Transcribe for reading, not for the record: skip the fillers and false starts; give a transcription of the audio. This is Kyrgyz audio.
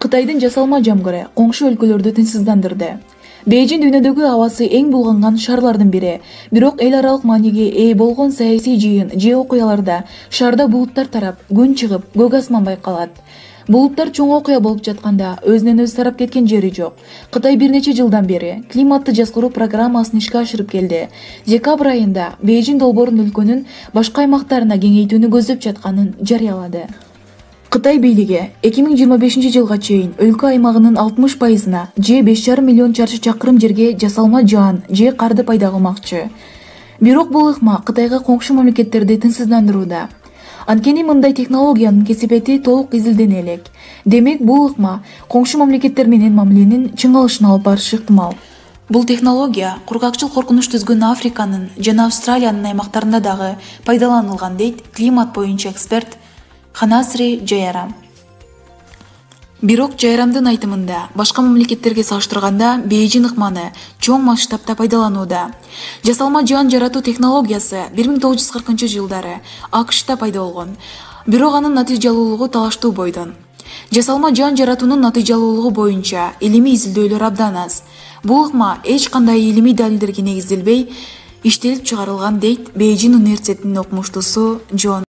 Кытайдын жасалма жамгыры коңшу өлкөлөрдү тынчсыздандырды. Бейжин дүйнөдөгү абасы эң булганган шаарлардын бири. Бирок эл аралык мааниге ээ болгон саясий жыйын же окуяларда шаарда булуттар тарап, күн чыгып, көк асман байкалат. Булуттар чоң окуя болуп жатканда өзүнөн өзү тарап кеткен жери жок. Кытай бир нече жылдан бери климатты жазгыруу программасын ишке ашырып келди. Декабрь айында Бейжин долбоорун өлкөнүн башка аймактарына кеңейтүүнү көздөп жатканын жарыялады. Кытай бийлиги 2025 жылга чейин өлкө аймагынын 60%-на же 5,5 миллион чарчы чакырым жерге жасалма жаан же карды пайда кылмакчы. Бирок бул ыкма Кытайга коңшу мамлекеттерди тынчсыздандырууда. Анткени мындай технологиянын кесепети толук изилдене элек. Демек бул ыкма коңшу мамлекеттер менен мамиленин чыңалышына алып барышы ыктымал. Бул технология кургакчыл коркунуч түзгөн Африканын жана Австралиянын аймактарында дагы пайдаланылган, дейт климат боюнча эксперт Ханасри Жайарам. Бирок Жайарамдын айтымында башка мамлекеттерге салыштырганда Бейжин ыкманы чоң масштабта пайдаланууда. Жасалма жаан жаратуу технологиясы 1940 жылдары АКШта пайда болгон. Бирок анын натыйжалуулугу талаштуу бойдон. Жасалма жаан жаратуунун натыйжалуулугу боюнча илимий изилдөөлөр абдан аз. Бул ыкма эч кандай илимий далилдерге негизделбей иштелип чыгарылган, дейт Бейжин университетинин окумуштуусу Джон